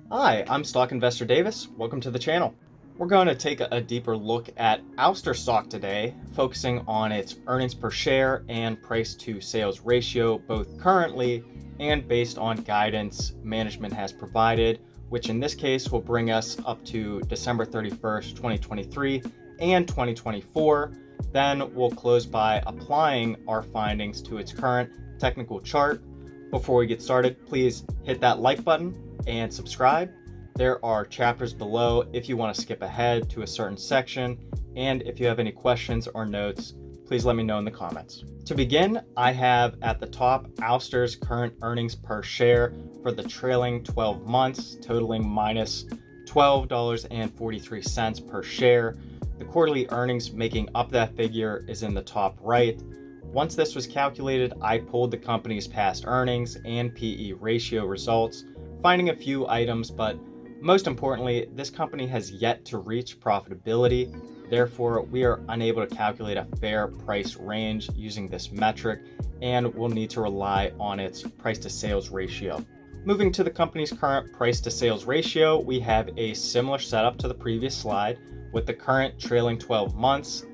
Hi, I'm Stock Investor Davis. Welcome to the channel. We're going to take a deeper look at Ouster stock today, focusing on its earnings per share and price to sales ratio, both currently and based on guidance management has provided, which in this case will bring us up to December 31st, 2023 and 2024. Then we'll close by applying our findings to its current technical chart. Before we get started, please hit that like button and subscribe. There are chapters below if you want to skip ahead to a certain section, and if you have any questions or notes, please let me know in the comments. To begin, I have at the top Ouster's current earnings per share for the trailing 12 months, totaling minus $12.43 per share. The quarterly earnings making up that figure is in the top right. Once this was calculated, I pulled the company's past earnings and PE ratio results, finding a few items, but most importantly, this company has yet to reach profitability. Therefore, we are unable to calculate a fair price range using this metric, and we'll need to rely on its price to sales ratio. Moving to the company's current price to sales ratio, we have a similar setup to the previous slide, with the current trailing 12 months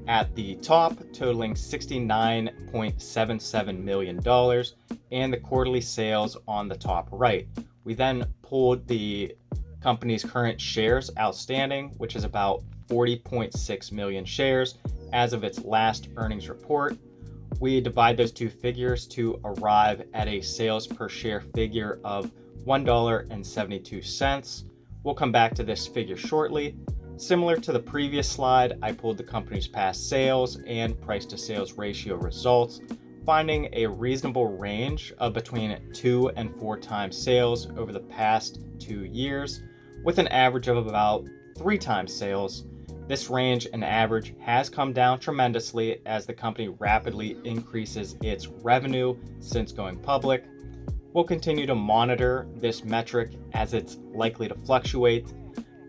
at the top totaling $69.77 million and the quarterly sales on the top right. We then pulled the company's current shares outstanding, which is about 40.6 million shares as of its last earnings report. We divide those two figures to arrive at a sales per share figure of $1.72. We'll come back to this figure shortly. Similar to the previous slide, I pulled the company's past sales and price to sales ratio results, finding a reasonable range of between 2 and 4 times sales over the past 2 years, with an average of about 3 times sales. This range and average has come down tremendously as the company rapidly increases its revenue since going public. We'll continue to monitor this metric as it's likely to fluctuate.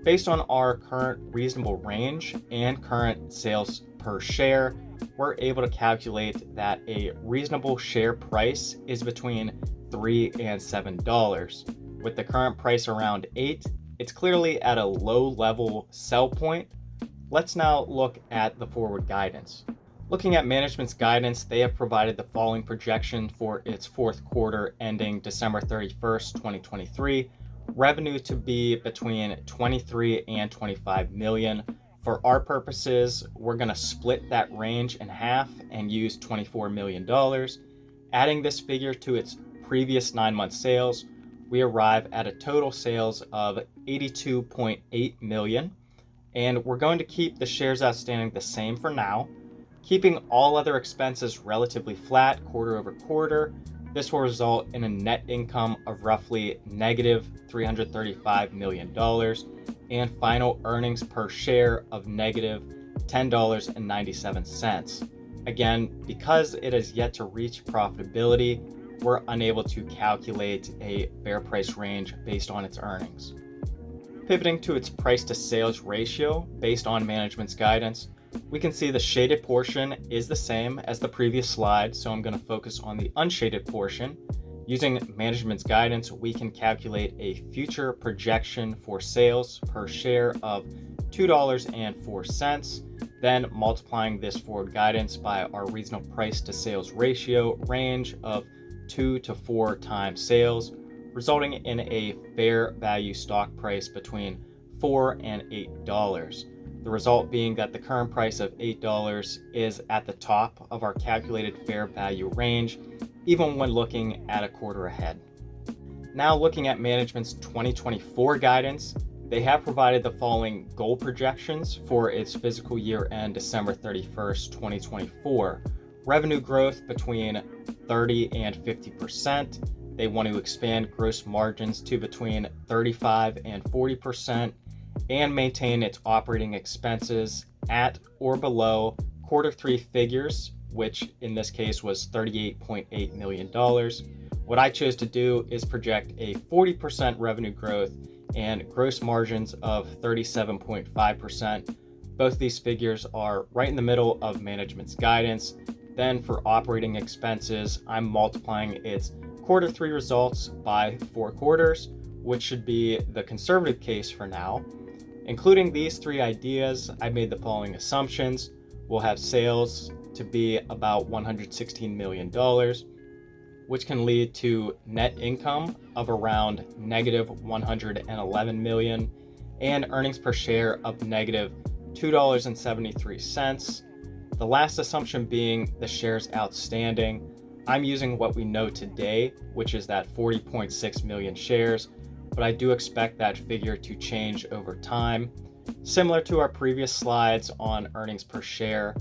Based on our current reasonable range and current sales per share, we're able to calculate that a reasonable share price is between $3 and $7. With the current price around $8, it's clearly at a low level sell point. Let's now look at the forward guidance. Looking at management's guidance, they have provided the following projection for its fourth quarter ending December 31st, 2023. Revenue to be between 23 and 25 million. For our purposes, we're going to split that range in half and use $24 million. Adding this figure to its previous 9-month sales, we arrive at a total sales of 82.8 million. And we're going to keep the shares outstanding the same for now, keeping all other expenses relatively flat quarter over quarter. This will result in a net income of roughly negative $335 million and final earnings per share of negative $10.97. Again, because it has yet to reach profitability, we're unable to calculate a fair price range based on its earnings. Pivoting to its price to sales ratio based on management's guidance, we can see the shaded portion is the same as the previous slide, so I'm going to focus on the unshaded portion. Using management's guidance, we can calculate a future projection for sales per share of $2.04, then multiplying this forward guidance by our reasonable price to sales ratio range of 2 to 4 times sales, resulting in a fair value stock price between $4 and $8. The result being that the current price of $8 is at the top of our calculated fair value range, even when looking at a quarter ahead. Now looking at management's 2024 guidance, they have provided the following goal projections for its fiscal year end December 31st, 2024. Revenue growth between 30 and 50%. They want to expand gross margins to between 35 and 40%. And maintain its operating expenses at or below quarter 3 figures, which in this case was $38.8 million. What I chose to do is project a 40% revenue growth and gross margins of 37.5%. Both these figures are right in the middle of management's guidance. Then for operating expenses, I'm multiplying its quarter 3 results by 4 quarters, which should be the conservative case for now. Including these three ideas, I made the following assumptions. We'll have sales to be about $116 million, which can lead to net income of around negative $111 million and earnings per share of negative $2.73. The last assumption being the shares outstanding. I'm using what we know today, which is that 40.6 million shares, but I do expect that figure to change over time. Similar to our previous slides on earnings per share,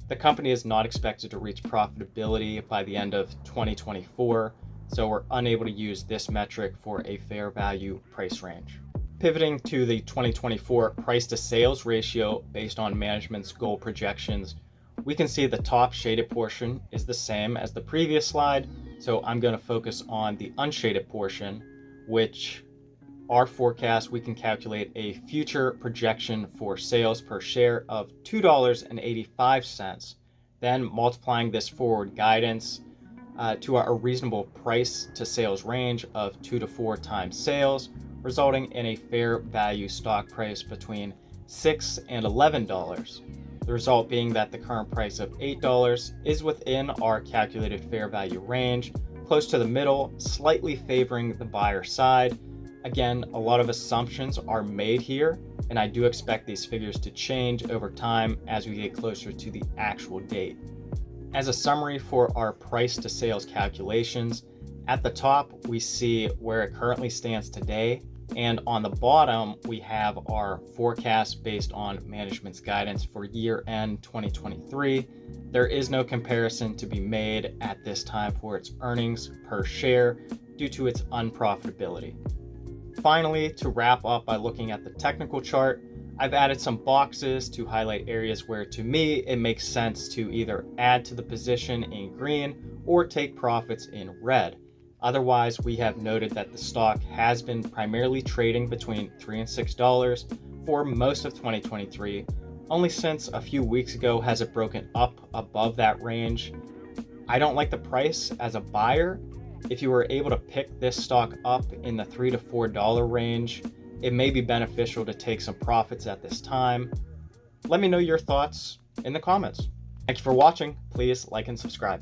the company is not expected to reach profitability by the end of 2024, so we're unable to use this metric for a fair value price range. Pivoting to the 2024 price to sales ratio based on management's goal projections, we can see the top shaded portion is the same as the previous slide, so I'm going to focus on the unshaded portion, which our forecast, we can calculate a future projection for sales per share of $2.85, then multiplying this forward guidance to a reasonable price to sales range of 2 to 4 times sales, resulting in a fair value stock price between $6 and $11. The result being that the current price of $8 is within our calculated fair value range, close to the middle, slightly favoring the buyer side. Again, a lot of assumptions are made here, and I do expect these figures to change over time as we get closer to the actual date. As a summary for our price to sales calculations, at the top we see where it currently stands today, and on the bottom we have our forecast based on management's guidance for year-end 2023. There is no comparison to be made at this time for its earnings per share due to its unprofitability. Finally, to wrap up by looking at the technical chart, I've added some boxes to highlight areas where to me it makes sense to either add to the position in green or take profits in red. Otherwise, we have noted that the stock has been primarily trading between $3 and $6 for most of 2023. Only since a few weeks ago has it broken up above that range. I don't like the price as a buyer. If you were able to pick this stock up in the $3 to $4 range, it may be beneficial to take some profits at this time. Let me know your thoughts in the comments. Thank you for watching. Please like and subscribe.